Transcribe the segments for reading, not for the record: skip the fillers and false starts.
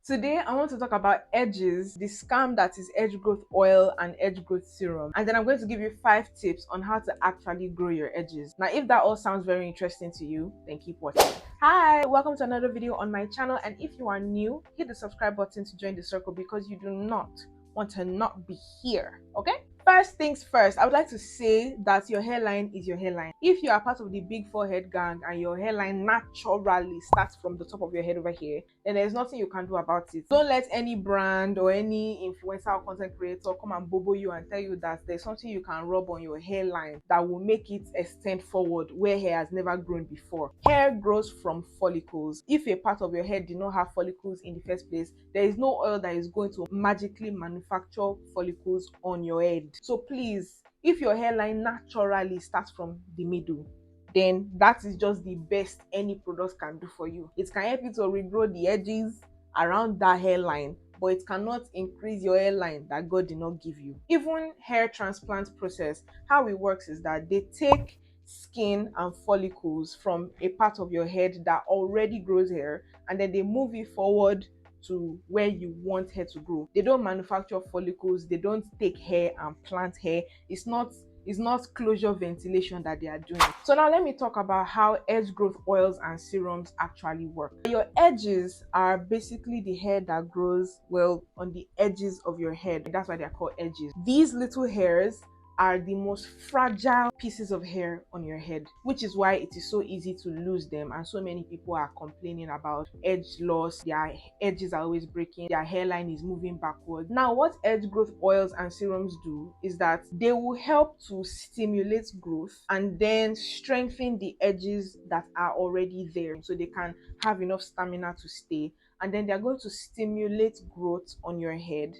Today, I want to talk about edges, the scam that is edge growth oil and edge growth serum. And then I'm going to give you 5 tips on how to actually grow your edges. Now, if that all sounds very interesting to you, then keep watching. Hi, welcome to another video on my channel. And if you are new, hit the subscribe button to join the circle because you do not want to not be here, okay? First things first, I would like to say that your hairline is your hairline. If you are part of the big forehead gang and your hairline naturally starts from the top of your head over here, then there's nothing you can do about it. Don't let any brand or any influencer or content creator come and bobo you and tell you that there's something you can rub on your hairline that will make it extend forward where hair has never grown before. Hair grows from follicles. If a part of your head did not have follicles in the first place, there is no oil that is going to magically manufacture follicles on your head. So please, if your hairline naturally starts from the middle, then that is just the best any product can do for you. It can help you to regrow the edges around that hairline, but it cannot increase your hairline that God did not give you. Even hair transplant process, how it works is that they take skin and follicles from a part of your head that already grows hair, and then they move it forward to where you want hair to grow. They don't manufacture follicles, they don't take hair and plant hair. It's not closure ventilation that they are doing. So now let me talk about how edge growth oils and serums actually work. Your edges are basically the hair that grows, well, on the edges of your head. That's why they're called edges. These little hairs are the most fragile pieces of hair on your head, which is why it is so easy to lose them, and so many people are complaining about edge loss. Their edges are always breaking, their hairline is moving backward. Now, what edge growth oils and serums do is that they will help to stimulate growth and then strengthen the edges that are already there so they can have enough stamina to stay, and then they're going to stimulate growth on your head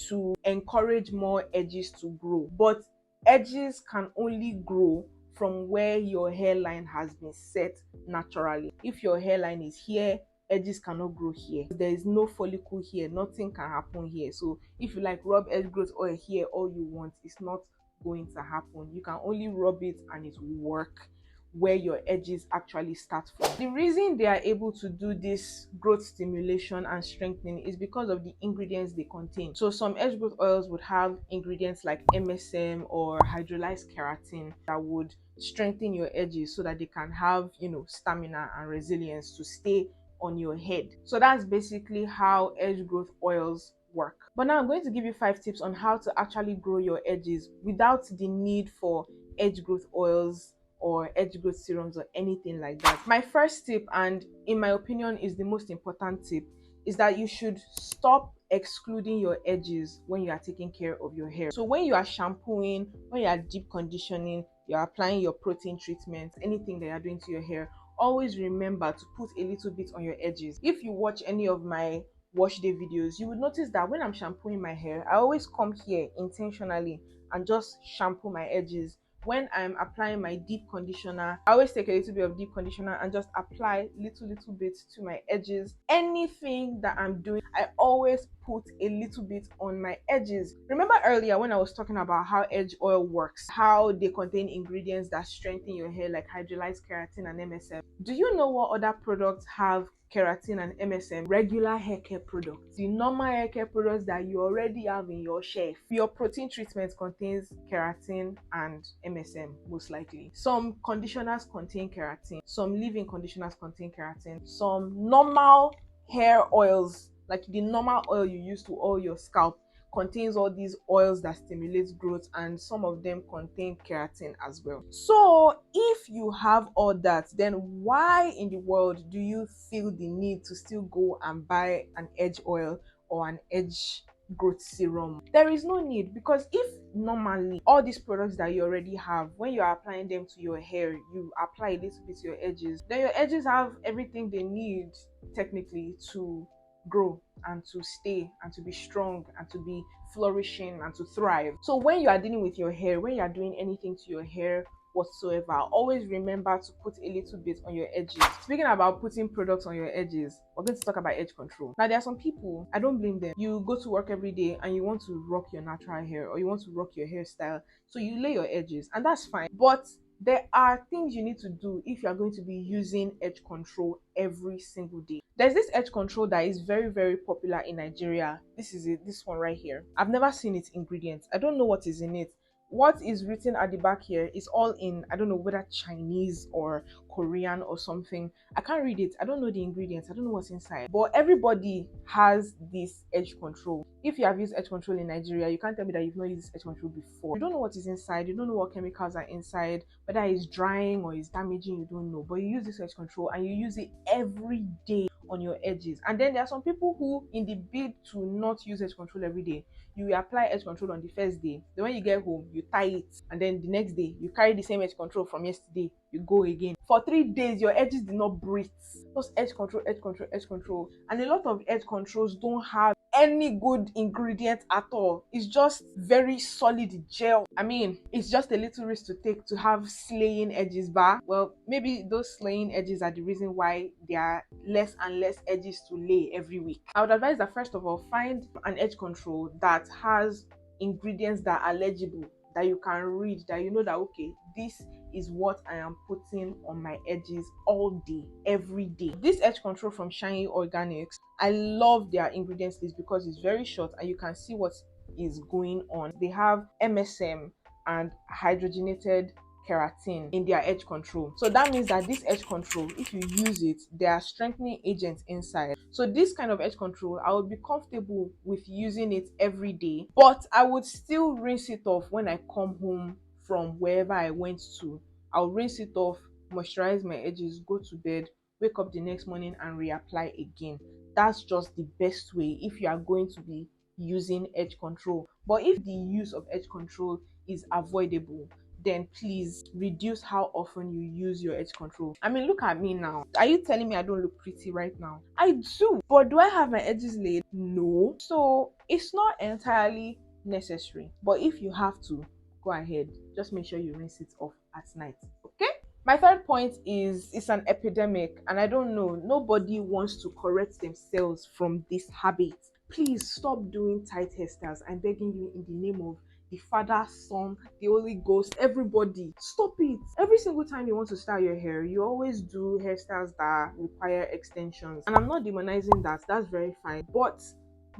to encourage more edges to grow. But edges can only grow from where your hairline has been set naturally. If your hairline is here, edges cannot grow here. There is no follicle here, nothing can happen here. So if you like rub edge growth oil here all you want, it's not going to happen. You can only rub it and it will work where your edges actually start from. The reason they are able to do this growth stimulation and strengthening is because of the ingredients they contain. So some edge growth oils would have ingredients like MSM or hydrolyzed keratin that would strengthen your edges so that they can have, stamina and resilience to stay on your head. So that's basically how edge growth oils work. But now I'm going to give you 5 tips on how to actually grow your edges without the need for edge growth oils or edge growth serums or anything like that. My first tip, and in my opinion is the most important tip, is that you should stop excluding your edges when you are taking care of your hair. So when you are shampooing, when you are deep conditioning, you are applying your protein treatment, anything that you are doing to your hair, always remember to put a little bit on your edges. If you watch any of my wash day videos, you would notice that when I'm shampooing my hair, I always come here intentionally and just shampoo my edges. When I'm applying my deep conditioner, I always take a little bit of deep conditioner and just apply little bits to my edges. Anything that I'm doing, I always put a little bit on my edges. Remember earlier when I was talking about how edge oil works, how they contain ingredients that strengthen your hair like hydrolyzed keratin and MSM? Do you know what other products have keratin and MSM? Regular hair care products, the normal hair care products that you already have in your shelf. Your protein treatment contains keratin and MSM most likely. Some conditioners contain keratin, some leave-in conditioners contain keratin, some normal hair oils like the normal oil you use to oil your scalp contains all these oils that stimulate growth, and some of them contain keratin as well. So if you have all that, then why in the world do you feel the need to still go and buy an edge oil or an edge growth serum? There is no need, because if normally all these products that you already have, when you are applying them to your hair, you apply a little bit to your edges, then your edges have everything they need technically to grow and to stay and to be strong and to be flourishing and to thrive. So when you are dealing with your hair, when you are doing anything to your hair whatsoever, always remember to put a little bit on your edges. Speaking about putting products on your edges, we're going to talk about edge control. Now, there are some people, I don't blame them. You go to work every day and you want to rock your natural hair or you want to rock your hairstyle, so you lay your edges, and that's fine. But There are things you need to do if you are going to be using edge control every single day. There's this edge control that is very, very popular in Nigeria. This is it, this one right here. I've never seen its ingredients. I don't know what is in it. What is written at the back here is all in, I don't know whether Chinese or Korean or something. I can't read it. I don't know the ingredients. I don't know what's inside. But everybody has this edge control. If you have used edge control in Nigeria, you can't tell me that you've not used this edge control before. You don't know what is inside. You don't know what chemicals are inside, whether it's drying or it's damaging, you don't know. But you use this edge control and you use it every day on your edges. And then there are some people who, in the bid to not use edge control every day, you will apply edge control on the first day. Then when you get home, you tie it, and then the next day you carry the same edge control from yesterday, you go again. For 3 days, your edges did not breathe. Just edge control, edge control, edge control. And a lot of edge controls don't have any good ingredient at all. It's just very solid gel. I mean, it's just a little risk to take to have slaying edges bar. Well, maybe those slaying edges are the reason why there are less and less edges to lay every week. I would advise that first of all, find an edge control that has ingredients that are legible, that you can read, that you know that okay, this is what I am putting on my edges all day, every day. This edge control from Shiny Organics, I love their ingredients list because it's very short and you can see what is going on. They have MSM and hydrogenated keratin in their edge control. So that means that this edge control, if you use it, there are strengthening agents inside. So this kind of edge control, I would be comfortable with using it every day, but I would still rinse it off when I come home from wherever I went to. I'll rinse it off, moisturize my edges, go to bed, wake up the next morning and reapply again. That's just the best way if you are going to be using edge control. But if the use of edge control is avoidable, then please reduce how often you use your edge control. I mean, look at me now. Are you telling me I don't look pretty right now? I do, but do I have my edges laid? No. So it's not entirely necessary, but if you have to, go ahead. Just make sure you rinse it off at night. Okay? My third point is it's an epidemic, and I don't know, nobody wants to correct themselves from this habit. Please stop doing tight hairstyles. I'm begging you in the name of the Father, Son, the Holy Ghost, everybody. Stop it. Every single time you want to style your hair, you always do hairstyles that require extensions. And I'm not demonizing that. That's very fine. But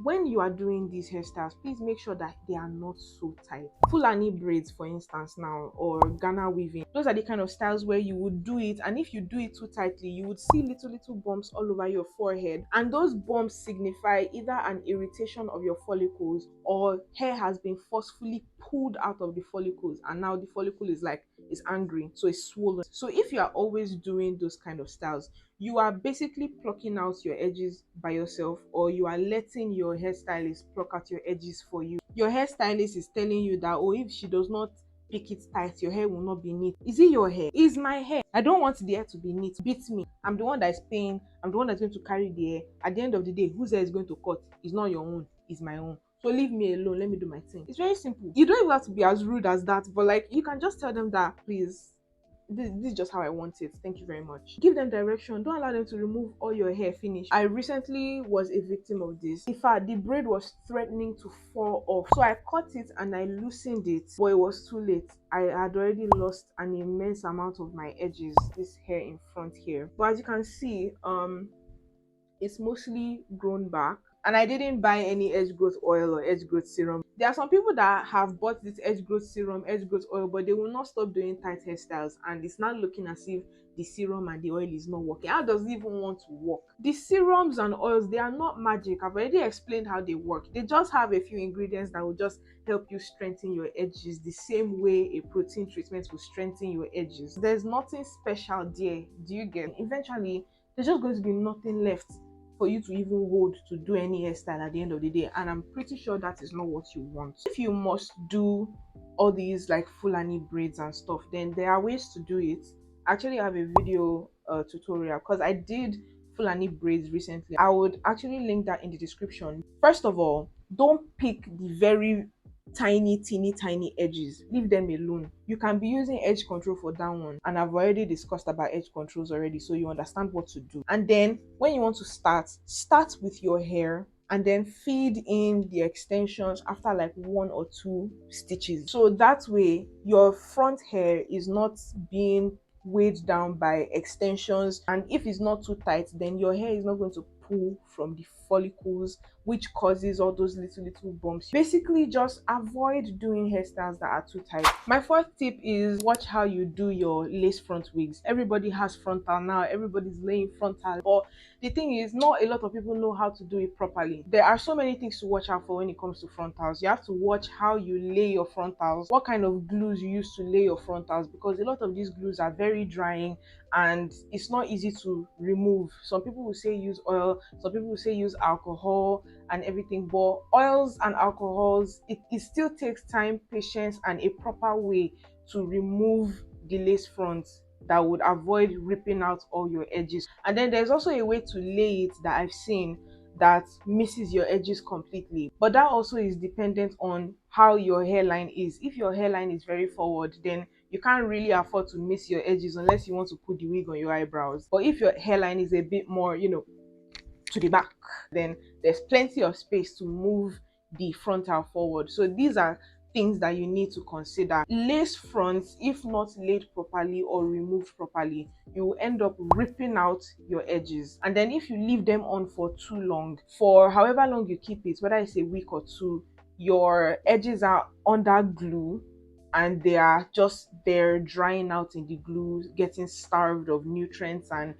when you are doing these hairstyles, please make sure that they are not so tight. Fulani braids, for instance, now, or Ghana weaving, those are the kind of styles where you would do it, and if you do it too tightly, you would see little bumps all over your forehead, and those bumps signify either an irritation of your follicles or hair has been forcefully pulled out of the follicles, and now the follicle is angry, so it's swollen. So if you are always doing those kind of styles, you are basically plucking out your edges by yourself, or you are letting your hairstylist pluck out your edges for you. Your hairstylist is telling you that, oh, if she does not pick it tight, your hair will not be neat. Is it your hair? It's my hair. I don't want the hair to be neat. Beat me. I'm the one that is paying. I'm the one that's going to carry the hair. At the end of the day, whose hair is going to cut? It's not your own. It's my own. So leave me alone. Let me do my thing. It's very simple. You don't even have to be as rude as that, but like, you can just tell them that, please, this is just how I want it. Thank you very much. Give them direction. Don't allow them to remove all your hair finish. I recently was a victim of this. In fact, the braid was threatening to fall off. So I cut it and I loosened it, but it was too late. I had already lost an immense amount of my edges, this hair in front here. But as you can see, it's mostly grown back. And I didn't buy any edge growth oil or edge growth serum. There are some people that have bought this edge growth serum, edge growth oil, but they will not stop doing tight hairstyles, and it's not looking as if the serum and the oil is not working. How does it even want to work? The serums and oils, they are not magic. I've already explained how they work. They just have a few ingredients that will just help you strengthen your edges the same way a protein treatment will strengthen your edges. There's nothing special there. Do you get? Eventually, there's just going to be nothing left for you to even hold to do any hairstyle at the end of the day, and I'm pretty sure that is not what you want. If you must do all these like Fulani braids and stuff, then there are ways to do it. Actually, I have a video tutorial because I did Fulani braids recently. I would actually link that in the description. First of all, don't pick the very tiny edges. Leave them alone. You can be using edge control for that one, and I've already discussed about edge controls already, so you understand what to do. And then when you want to start with your hair, and then feed in the extensions after like 1 or 2 stitches. So that way your front hair is not being weighed down by extensions, and if it's not too tight, then your hair is not going to pull from the follicles, which causes all those little bumps. Basically, just avoid doing hairstyles that are too tight. My fourth tip is watch how you do your lace front wigs. Everybody has frontal now, everybody's laying frontal, but the thing is, not a lot of people know how to do it properly. There are so many things to watch out for when it comes to frontals. You have to watch how you lay your frontals, what kind of glues you use to lay your frontals, because a lot of these glues are very drying and it's not easy to remove. Some people will say use oil, some people will say use alcohol and everything, but oils and alcohols, it still takes time, patience, and a proper way to remove the lace fronts that would avoid ripping out all your edges. And then there's also a way to lay it that I've seen that misses your edges completely, but that also is dependent on how your hairline is. If your hairline is very forward, then you can't really afford to miss your edges unless you want to put the wig on your eyebrows. But if your hairline is a bit more, to the back, then there's plenty of space to move the frontal forward. So these are things that you need to consider. Lace fronts, if not laid properly or removed properly, you will end up ripping out your edges. And then if you leave them on for too long, for however long you keep it, whether it's a week or two, your edges are under glue and they are just there drying out in the glue, getting starved of nutrients and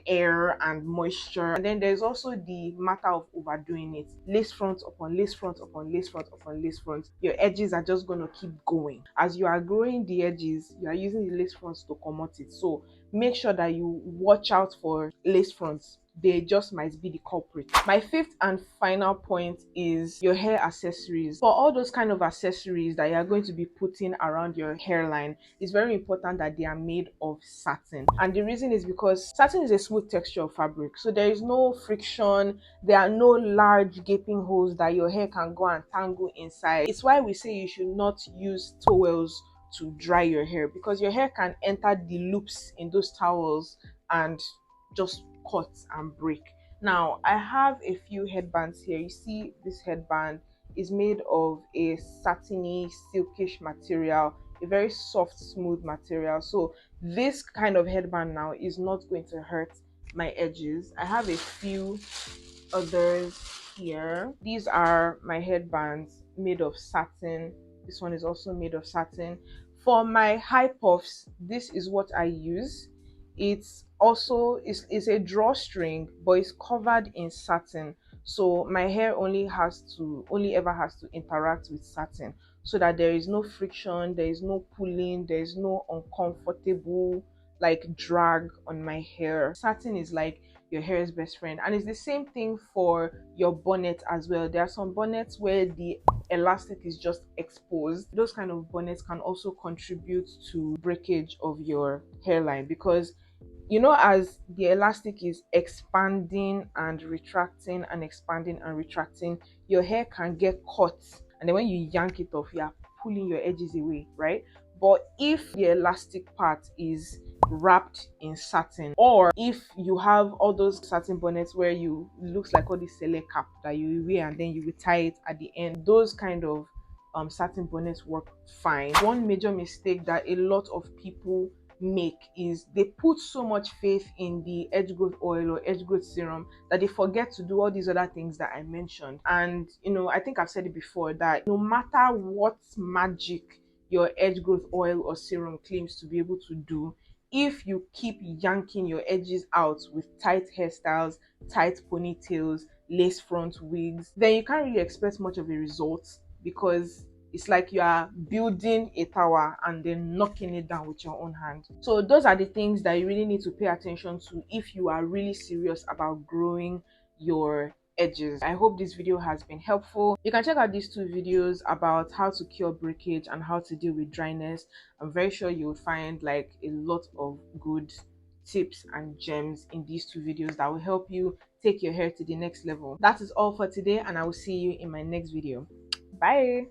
air and moisture. And then there's also the matter of overdoing it. Lace front upon lace front upon lace front upon lace front. Your edges are just going to keep going. As you are growing the edges, you are using the lace fronts to comot it. So make sure that you watch out for lace fronts. They just might be the culprit. My fifth and final point is your hair accessories. For all those kind of accessories that you are going to be putting around your hairline, it's very important that they are made of satin. And the reason is because satin is a smooth texture of fabric, so there is no friction, there are no large gaping holes that your hair can go and tangle inside. It's why we say you should not use towels to dry your hair, because your hair can enter the loops in those towels and just cut and break. Now I have a few headbands here. You see this headband is made of a satiny silkish material, a very soft smooth material. So this kind of headband now is not going to hurt my edges. I have a few others here. These are my headbands made of satin. This one is also made of satin. For my high puffs, this is what I use. It's also is a drawstring, but it's covered in satin. So my hair only ever has to interact with satin, so that there is no friction, there is no pulling, there is no uncomfortable like drag on my hair. Satin is like your hair's best friend. And it's the same thing for your bonnet as well. There are some bonnets where the elastic is just exposed. Those kind of bonnets can also contribute to breakage of your hairline, because as the elastic is expanding and retracting and expanding and retracting, your hair can get caught, and then when you yank it off, you are pulling your edges away, right? But if the elastic part is wrapped in satin, or if you have all those satin bonnets where it looks like all this select cap that you wear and then you will tie it at the end, those kind of satin bonnets work fine. One major mistake that a lot of people make is they put so much faith in the edge growth oil or edge growth serum that they forget to do all these other things that I mentioned. And I think I've said it before that no matter what magic your edge growth oil or serum claims to be able to do, if you keep yanking your edges out with tight hairstyles, tight ponytails, lace front wigs, then you can't really expect much of a result, because it's like you are building a tower and then knocking it down with your own hand. So those are the things that you really need to pay attention to if you are really serious about growing your edges. I hope this video has been helpful. You can check out these 2 videos about how to cure breakage and how to deal with dryness. I'm very sure you'll find like a lot of good tips and gems in these 2 videos that will help you take your hair to the next level. That is all for today, and I will see you in my next video. Bye.